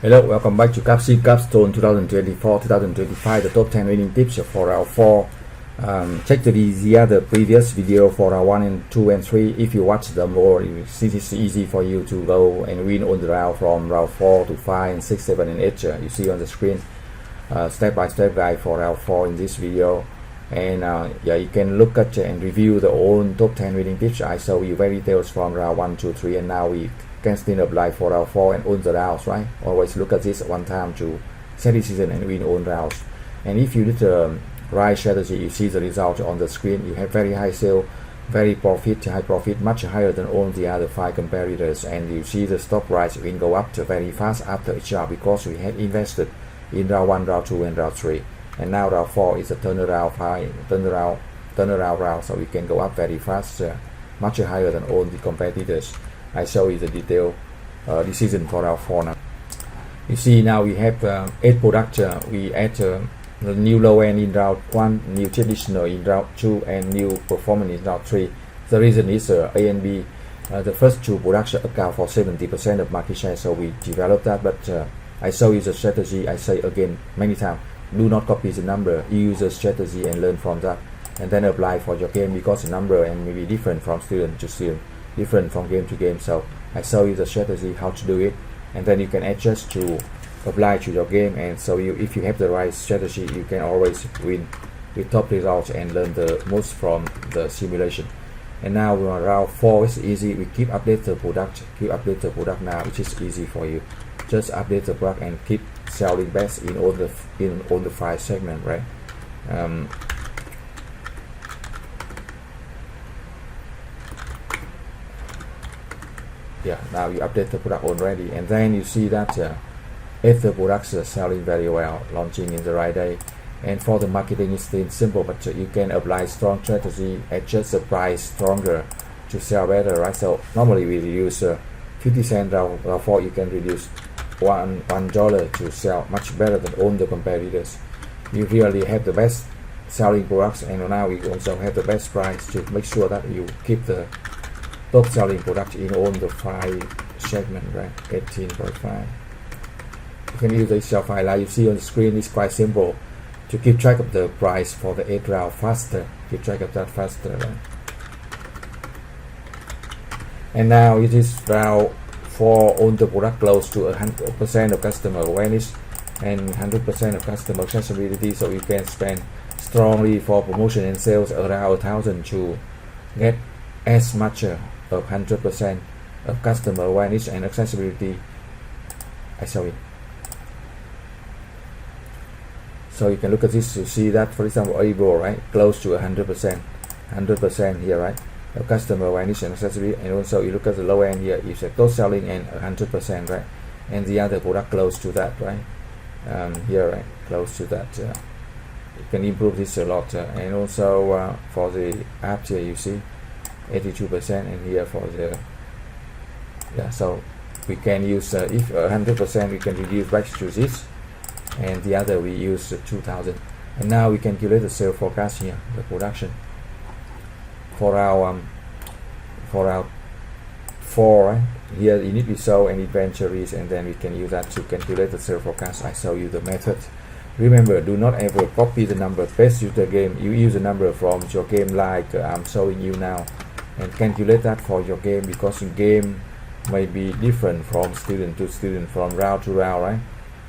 Hello, welcome back to Capstone 2024-2025, the top 10 winning tips for round 4. Check the other previous video for round 1 and 2 and 3. If you watch them more, you see it's easy for you to go and win on the round from round 4 to 5 and 6, 7 and 8. You see on the screen step-by-step guide for round 4 in this video. And yeah, you can look at and review the own top 10 winning tips. I show you very details from round 1, 2, 3, and now we can still apply for round 4 and own the rounds, right? Always look at this one time to set decision and win own rounds. And if you did the right strategy, you see the result on the screen. You have very high sale, very high profit, much higher than all the other 5 competitors. And you see the stock price will go up to very fast after each round because we have invested in round 1, round 2, and round 3. And now round 4 is a turnaround round, so we can go up very fast, much higher than all the competitors. I show you the detail decision for round 4 now. You see now we have 8 products. We add the new low end in round 1, new traditional in round 2, and new performance in round 3. The reason is A and B. The first 2 products account for 70% of market share, so we developed that. But I show you the strategy. I say again many times, do not copy the number. Use the strategy and learn from that, and then apply for your game, because the number and may be different from student to student, different from game to game. So I show you the strategy how to do it, and then you can adjust to apply to your game. And so if you have the right strategy, you can always win with top results and learn the most from the simulation. And now we are round 4. It's easy. We keep update the product now, which is easy for you. Just update the product and keep selling best in all the 5 segments, right? Yeah, now you update the product already, and then you see that if the products are selling very well, launching in the right day. And for the marketing, it's still simple, but you can apply strong strategy, adjust the price stronger to sell better, right? So normally we use 50 cents round 4. You can reduce $1 to sell much better than all the competitors. You really have the best selling products, and now we also have the best price to make sure that you keep the top selling product in all the 5 segments, right? 18.5. You can use the Excel file like you see on the screen. It's quite simple to keep track of the price for the 8 round faster. Keep track of that faster, right? And now it is round 4. All the product close to 100% of customer awareness and 100% of customer accessibility. So you can spend strongly for promotion and sales around 1,000 to get as much of 100% of customer awareness and accessibility. I show it. So you can look at this to see that, for example, Able, right, close to 100% here, right, of customer awareness and accessibility. And also you look at the low end here, it's a top selling and 100%, right, and the other product close to that, right, here, right, close to that. You can improve this a lot, and also for the apps here, you see 82%, and here for the so we can use if 100% we can reduce back to this, and the other we use 2,000. And now we can calculate the sales forecast here, the production for our 4, right? Here you need to show and inventories, and then we can use that to calculate the sales forecast. I show you the method. Remember, do not ever copy the number, paste the game. You use the number from your game like I'm showing you now, and calculate that for your game, because your game may be different from student to student, from round to round, right?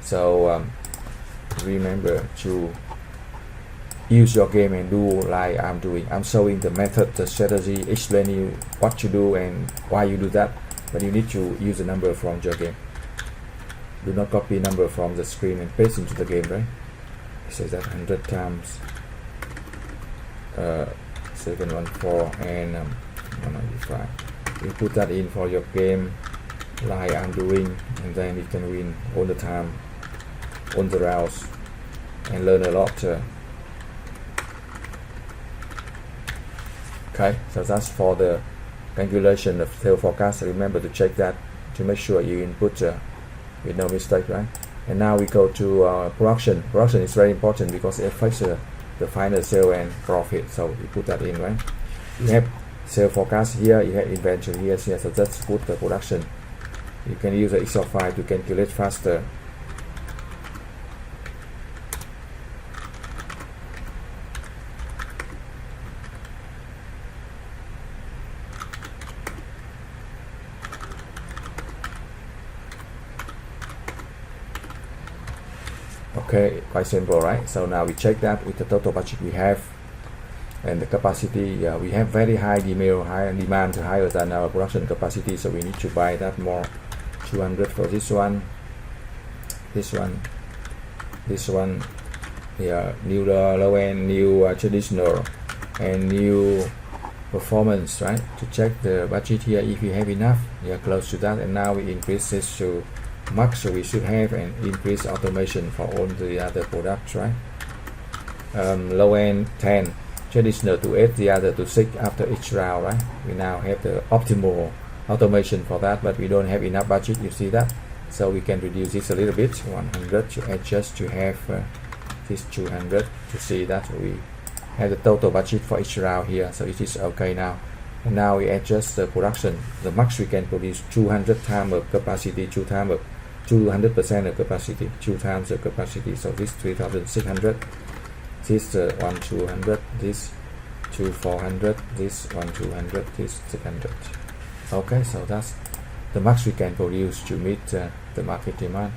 So remember to use your game and do like I'm doing. I'm showing the method, the strategy, explaining you what to do and why you do that, but you need to use the number from your game. Do not copy number from the screen and paste into the game, right? It says that 100 times 714 and 195. You put that in for your game like I'm doing, and then you can win all the time on the rounds and learn a lot. Okay, so that's for the calculation of sales forecast. Remember to check that to make sure you input with no mistake, right? And now we go to production. Production is very important because it affects the final sale and profit. So we put that in, right? You have sales forecast here, you have inventory here, so just put the production. You can use the Excel file to calculate faster Okay, quite simple, right? So now we check that with the total budget we have and the capacity. We have very high demand, higher than our production capacity, so we need to buy that more. 200 for this one, yeah, new low end, new traditional, and new performance, right? To check the budget here, if we have enough, yeah, close to that. And now we increase this to max, so we should have an increase automation for all the other products, right? Low end 10, traditional to 8, the other to 6 after each round, right? We now have the optimal automation for that, but we don't have enough budget, you see that, so we can reduce this a little bit. 100 to adjust to have this 200 to see that we have the total budget for each round here, so it is okay now. And now we adjust the production. The max we can produce 200 times of capacity, 200% of capacity, 2 times the capacity. So this 3600, this 1200, this 2400, this 1200, this 600. Okay, so that's the max we can produce to meet the market demand.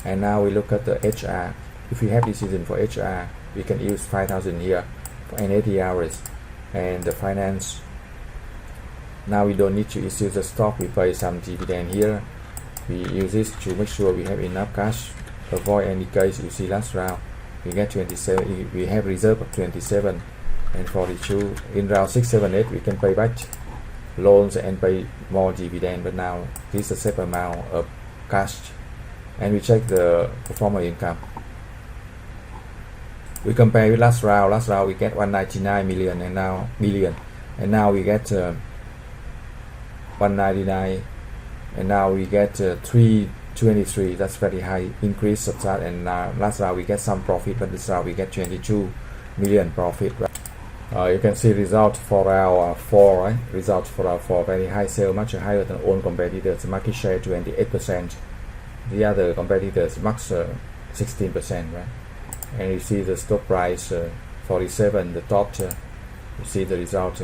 And now we look at the HR. If we have decision for HR, we can use 5000 here for 80 hours. And the finance, now we don't need to issue the stock, we pay some dividend here. We use this to make sure we have enough cash, avoid any case. You see last round we get 27, we have reserve of 27 and 42. In round 6, 7, 8 we can pay back loans and pay more dividend, but now this is a safe amount of cash. And we check the performer income. We compare with last round we get 199 million, and now we get 199, and now we get 323. That's very high increase of that. And now last round we get some profit, but this round we get 22 million profit, right? You can see result for our 4, right? Result for our 4, very high sale, much higher than all competitors. Market share 28%. The other competitors max 16%, right? And you see the stock price 47, the top. You see the result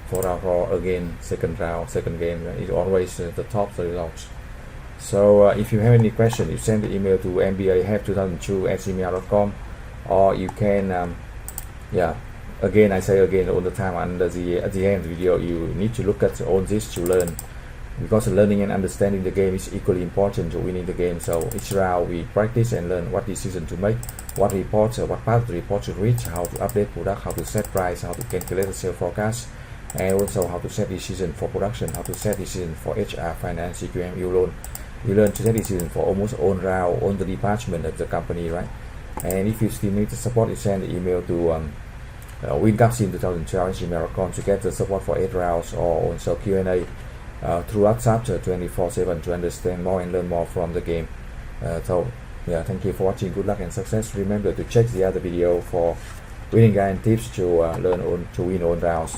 for our 4 again, second round, second game. Right? It's always the top the results. So if you have any question, you send the email to mbahealth2002@gmail.com, or you can again, I say again all the time, at the end of the video, you need to look at all this to learn, because learning and understanding the game is equally important to winning the game. So each round we practice and learn what decision to make, what reports, what part of the report to reach, how to update product, how to set price, how to calculate the sales forecast, and also how to set decision for production, how to set decision for HR, finance, CQM. You learn to set decision for almost all round, all the department of the company, right? And if you still need the support, you send the email to Capsim2002@gmail.com to get the support for 8 rounds, or also Q&A through WhatsApp 24/7 to understand more and learn more from the game. Thank you for watching. Good luck and success. Remember to check the other video for winning guide and tips to learn to win all rounds.